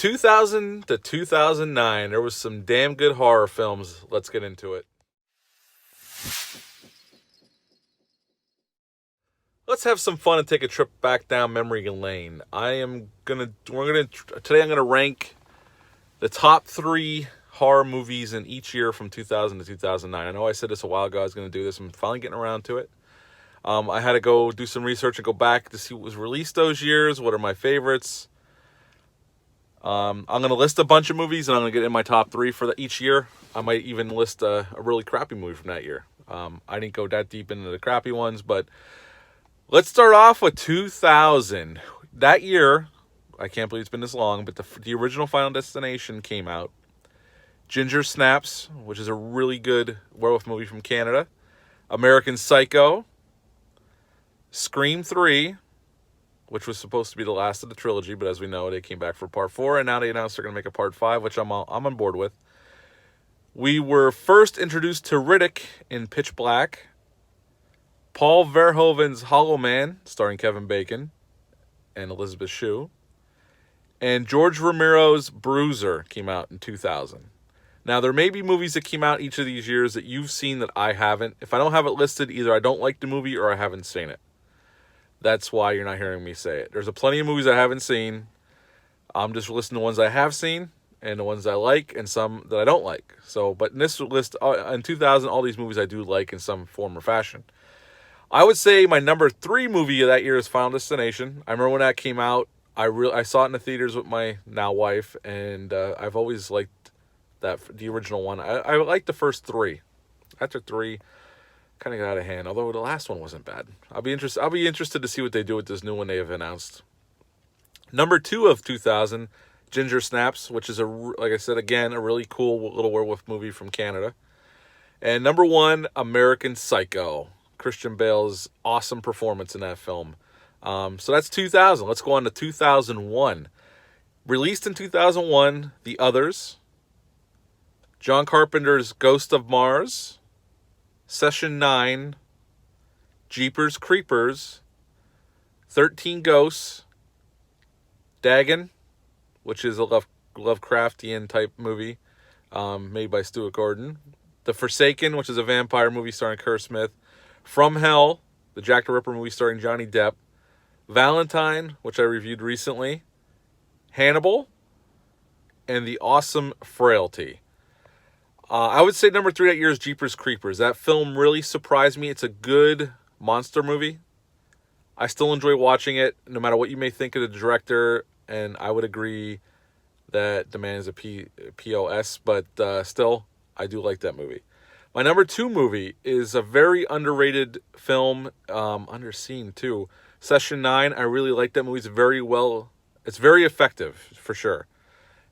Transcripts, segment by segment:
2000 to 2009, there was some damn good horror films. Let's get into it. Let's have some fun and take a trip back down memory lane. Today I'm gonna rank the top 3 horror movies in each year from 2000 to 2009. I know I said this a while ago. I was gonna do this. I'm finally getting around to it. I had to go do some research and go back to see what was released those years. What are my favorites? I'm going to list a bunch of movies, and I'm going to get in my top 3 for each year. I might even list a really crappy movie from that year. I didn't go that deep into the crappy ones, but let's start off with 2000. That year, I can't believe it's been this long, but the original Final Destination came out. Ginger Snaps, which is a really good werewolf movie from Canada. American Psycho. Scream 3, which was supposed to be the last of the trilogy, but as we know, they came back for part 4, and now they announced they're going to make a part 5, which I'm on board with. We were first introduced to Riddick in Pitch Black. Paul Verhoeven's Hollow Man, starring Kevin Bacon and Elizabeth Shue. And George Romero's Bruiser came out in 2000. Now, there may be movies that came out each of these years that you've seen that I haven't. If I don't have it listed, either I don't like the movie or I haven't seen it. That's why you're not hearing me say it. There's plenty of movies I haven't seen. I'm just listing the ones I have seen and the ones I like and some that I don't like. But in this list, in 2000, all these movies I do like in some form or fashion. I would say my number 3 movie of that year is Final Destination. I remember when that came out. I saw it in the theaters with my now wife, and I've always liked the original one. I liked the first 3. After 3. Kind of got out of hand, although the last one wasn't bad. I'll be interested to see what they do with this new one they have announced. Number 2 of 2000, Ginger Snaps, which is like I said again, a really cool little werewolf movie from Canada. And number 1, American Psycho, Christian Bale's awesome performance in that film. So that's 2000. Let's go on to 2001. Released in 2001, The Others, John Carpenter's Ghost of Mars, Session 9, Jeepers Creepers, 13 Ghosts, Dagon, which is a Lovecraftian type movie made by Stuart Gordon, The Forsaken, which is a vampire movie starring Kerr Smith, From Hell, the Jack the Ripper movie starring Johnny Depp, Valentine, which I reviewed recently, Hannibal, and the awesome Frailty. I would say number 3 that year is Jeepers Creepers. That film really surprised me. It's a good monster movie. I still enjoy watching it, no matter what you may think of the director, and I would agree that the man is a POS, but still, I do like that movie. My number 2 movie is a very underrated film, underseen too. Session 9, I really like that movie. It's very effective, for sure.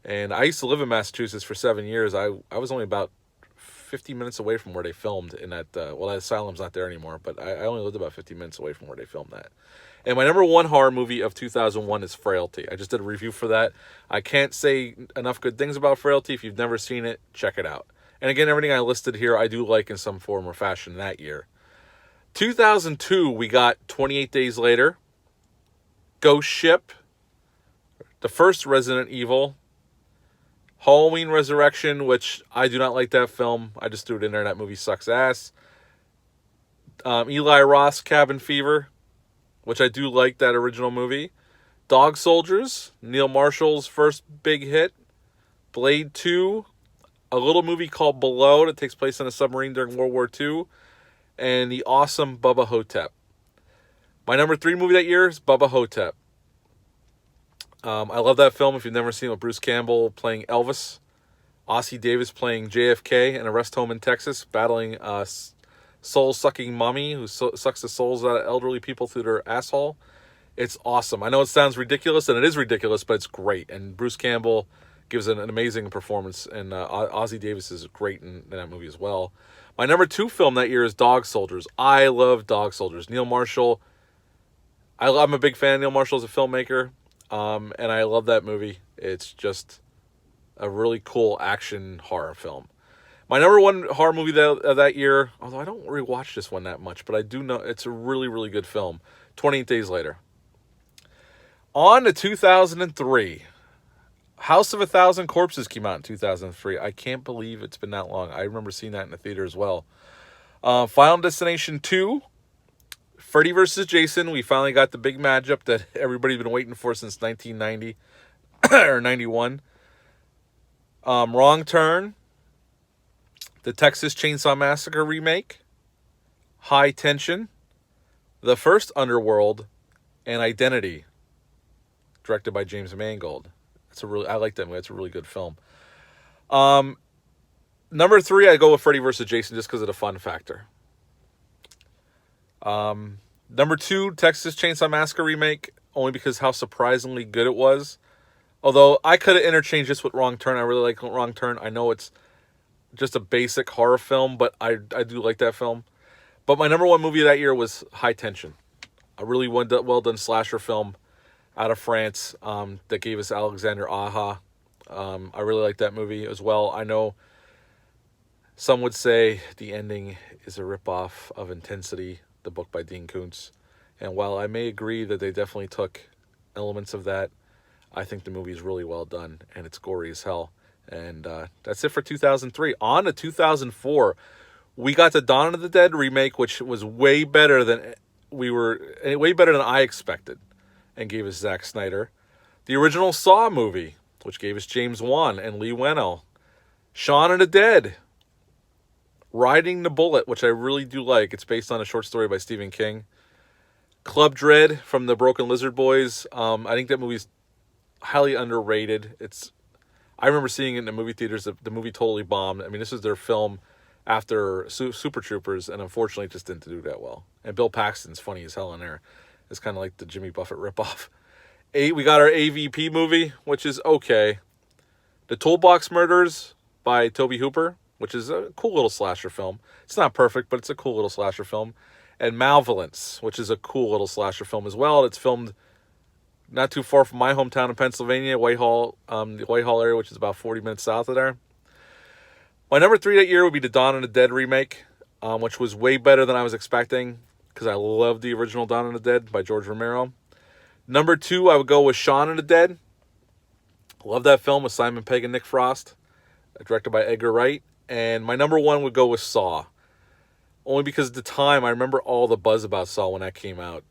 And I used to live in Massachusetts for 7 years. I was only about 50 minutes away from where they filmed in that, that asylum's not there anymore, but I only lived about 50 minutes away from where they filmed that. And my number 1 horror movie of 2001 is Frailty. I just did a review for that. I can't say enough good things about Frailty. If you've never seen it, check it out. And again, everything I listed here, I do like in some form or fashion that year. 2002, we got 28 Days Later, Ghost Ship, the first Resident Evil, Halloween Resurrection, which I do not like that film. I just threw it in there. That movie sucks ass. Eli Roth's Cabin Fever, which I do like that original movie. Dog Soldiers, Neil Marshall's first big hit. Blade 2, a little movie called Below that takes place on a submarine during World War II. And the awesome Bubba Hotep. My number 3 movie that year is Bubba Hotep. I love that film. If you've never seen it, with Bruce Campbell playing Elvis, Ossie Davis playing JFK in a rest home in Texas, battling a soul-sucking mummy who sucks the souls out of elderly people through their asshole. It's awesome. I know it sounds ridiculous, and it is ridiculous, but it's great. And Bruce Campbell gives an amazing performance, and Ossie Davis is great in that movie as well. My number 2 film that year is Dog Soldiers. I love Dog Soldiers. Neil Marshall. I'm a big fan of Neil Marshall as a filmmaker. And I love that movie. It's just a really cool action horror film. My number 1 horror movie that year, although I don't rewatch this one that much, but I do know it's a really, really good film, 28 Days Later. On to 2003. House of a Thousand Corpses came out in 2003. I can't believe it's been that long. I remember seeing that in the theater as well. Final Destination 2, Freddy vs. Jason. We finally got the big matchup that everybody's been waiting for since 1990 or 91. Wrong Turn, the Texas Chainsaw Massacre remake, High Tension, The First Underworld, and Identity, directed by James Mangold. I like that movie. It's a really good film. Number 3, I go with Freddy vs. Jason just because of the fun factor. Number 2, Texas Chainsaw Massacre remake, only because how surprisingly good it was. Although I could have interchanged this with Wrong Turn. I really like Wrong Turn. I know it's just a basic horror film, but I do like that film. But my number 1 movie that year was High Tension. A really well done slasher film out of France that gave us Alexander Aja. I really like that movie as well. I know some would say the ending is a ripoff of Intensity, the book by Dean Koontz. And while I may agree that they definitely took elements of that, I think the movie is really well done, and it's gory as hell. And that's it for 2003. On to 2004, we got the Dawn of the Dead remake, which was way better than I expected, and gave us Zack Snyder. The original Saw movie, which gave us James Wan and Lee Whannell. Shaun of the Dead, Riding the Bullet, which I really do like. It's based on a short story by Stephen King. Club Dread from the Broken Lizard Boys. I think that movie's highly underrated. I remember seeing it in the movie theaters. The movie totally bombed. I mean, this is their film after Super Troopers, and unfortunately it just didn't do that well. And Bill Paxton's funny as hell in there. It's kind of like the Jimmy Buffett ripoff. We got our AVP movie, which is okay. The Toolbox Murders by Tobe Hooper, which is a cool little slasher film. It's not perfect, but it's a cool little slasher film. And Malevolence, which is a cool little slasher film as well. It's filmed not too far from my hometown in Pennsylvania, Whitehall, the Whitehall area, which is about 40 minutes south of there. My number 3 that year would be the Dawn of the Dead remake, which was way better than I was expecting because I love the original Dawn of the Dead by George Romero. Number 2, I would go with Shaun of the Dead. Love that film with Simon Pegg and Nick Frost, directed by Edgar Wright. And my number 1 would go with Saw. Only because at the time, I remember all the buzz about Saw when that came out.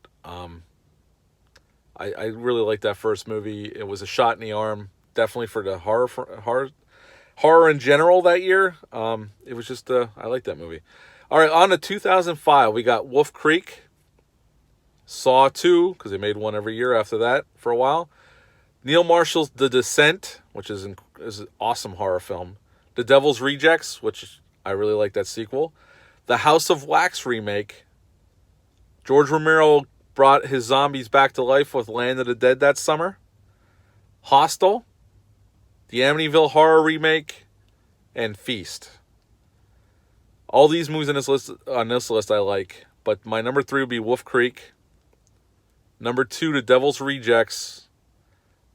I really liked that first movie. It was a shot in the arm, definitely for the horror in general that year. It was just, I liked that movie. All right, on to 2005, we got Wolf Creek, Saw 2, because they made one every year after that for a while. Neil Marshall's The Descent, which is an awesome horror film. The Devil's Rejects, which I really like that sequel. The House of Wax remake. George Romero brought his zombies back to life with Land of the Dead that summer. Hostel, the Amityville Horror remake, and Feast. All these movies on this list I like, but my number 3 would be Wolf Creek. Number 2, The Devil's Rejects.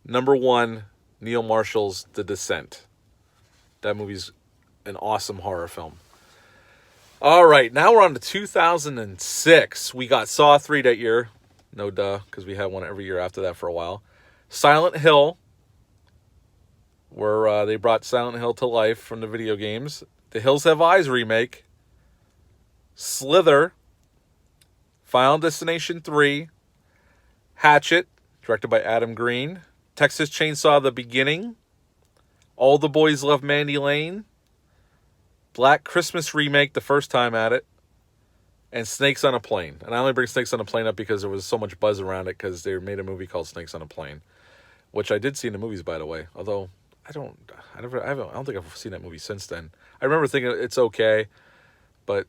Number 1, Neil Marshall's The Descent. That movie's an awesome horror film. All right, now we're on to 2006. We got Saw 3 that year. No duh, because we had one every year after that for a while. Silent Hill, where they brought Silent Hill to life from the video games. The Hills Have Eyes remake. Slither. Final Destination 3. Hatchet, directed by Adam Green. Texas Chainsaw The Beginning. All the Boys Love Mandy Lane. Black Christmas remake, the first time at it. And Snakes on a Plane. And I only bring Snakes on a Plane up because there was so much buzz around it because they made a movie called Snakes on a Plane, which I did see in the movies, by the way. Although I don't think I've seen that movie since then. I remember thinking it's okay, but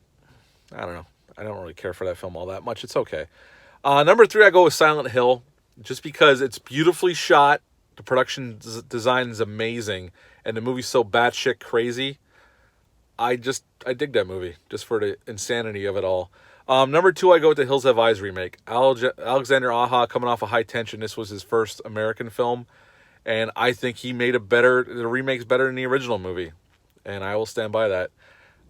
I don't know. I don't really care for that film all that much. It's okay. Number 3, I go with Silent Hill, just because it's beautifully shot. The production design is amazing, and the movie's so batshit crazy. I dig that movie just for the insanity of it all. Number 2, I go with the Hills Have Eyes remake. Alexander Aja coming off of High Tension. This was his first American film, and I think he made the remake's better than the original movie, and I will stand by that.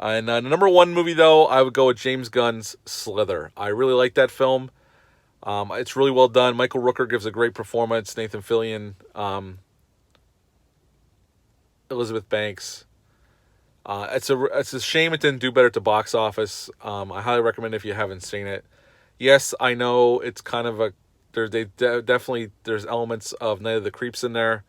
And the number 1 movie, though, I would go with James Gunn's Slither. I really like that film. It's really well done. Michael Rooker gives a great performance. Nathan Fillion Elizabeth Banks. It's a shame it didn't do better at the box office. I highly recommend it if you haven't seen it. Yes, I know it's kind of a definitely there's elements of Night of the Creeps in there,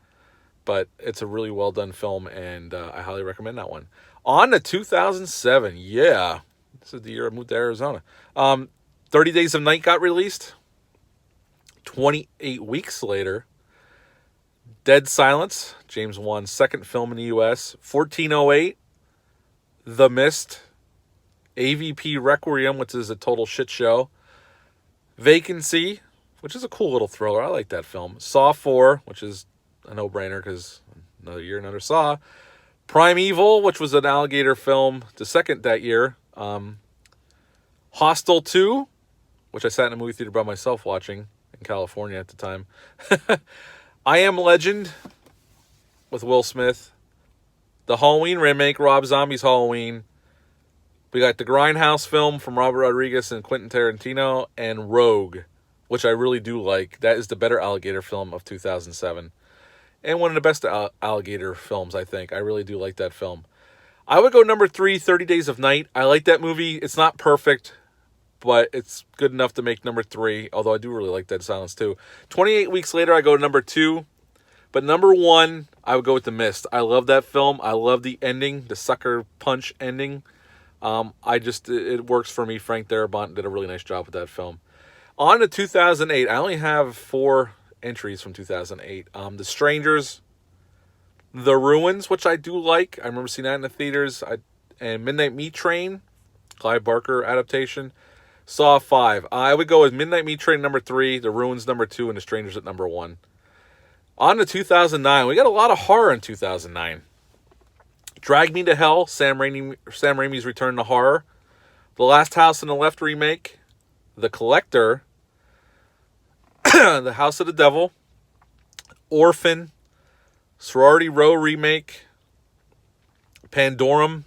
but it's a really well done film, and I highly recommend that one. On to 2007, yeah, this is the year I moved to Arizona. 30 Days of Night got released. 28 weeks later, Dead Silence, James Wan's second film in the U.S. 1408, The Mist, AVP Requiem, which is a total shit show. Vacancy, which is a cool little thriller. I like that film. Saw 4, which is a no-brainer because another year, another Saw. Primeval, which was an alligator film, the second that year. Hostel 2, which I sat in a movie theater by myself watching in California at the time. I Am Legend with Will Smith. The Halloween remake, Rob Zombie's Halloween. We got the Grindhouse film from Robert Rodriguez and Quentin Tarantino, and Rogue, which I really do like. That is the better alligator film of 2007. And one of the best alligator films, I think. I really do like that film. I would go number 3, 30 Days of Night. I like that movie. It's not perfect, but it's good enough to make number 3, although I do really like Dead Silence too. 28 weeks later, I go to number 2. But number 1, I would go with The Mist. I love that film. I love the ending, the sucker punch ending. It works for me. Frank Darabont did a really nice job with that film. On to 2008. I only have 4 entries from 2008. The Strangers, The Ruins, which I do like. I remember seeing that in the theaters. And Midnight Meat Train, Clive Barker adaptation. Saw 5. I would go with Midnight Meat Train number 3, The Ruins number 2, and The Strangers at number 1. On to 2009. We got a lot of horror in 2009. Drag Me to Hell, Sam Raimi's return to horror. The Last House on the Left remake. The Collector. The House of the Devil. Orphan. Sorority Row remake. Pandorum.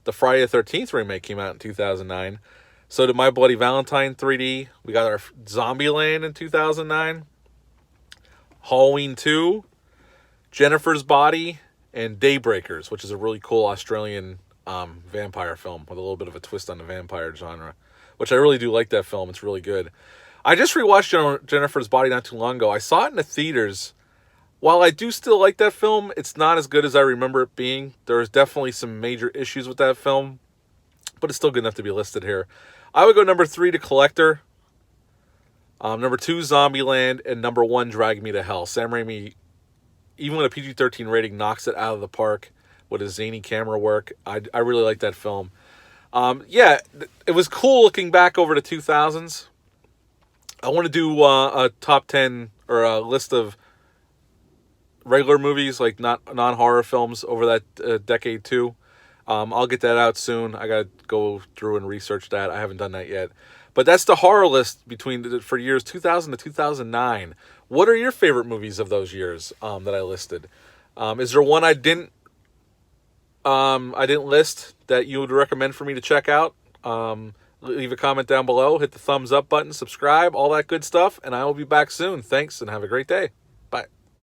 The Friday the 13th remake came out in 2009. So did My Bloody Valentine 3D. We got our Zombieland in 2009. Halloween 2. Jennifer's Body. And Daybreakers, which is a really cool Australian vampire film with a little bit of a twist on the vampire genre, which I really do like that film. It's really good. I just rewatched Jennifer's Body not too long ago. I saw it in the theaters. While I do still like that film, it's not as good as I remember it being. There's definitely some major issues with that film, but it's still good enough to be listed here. I would go number 3 to Collector, number 2 Zombieland, and number 1 Drag Me to Hell. Sam Raimi, even with a PG-13 rating, knocks it out of the park with his zany camera work. I really like that film. It was cool looking back over the 2000s. I want to do a top 10 or a list of regular movies, like non-horror films over that decade too. I'll get that out soon. I got to go through and research that. I haven't done that yet. But that's the horror list for years 2000 to 2009. What are your favorite movies of those years that I listed? Is there one I didn't list that you would recommend for me to check out? Leave a comment down below. Hit the thumbs up button, subscribe, all that good stuff. And I will be back soon. Thanks, and have a great day. Bye.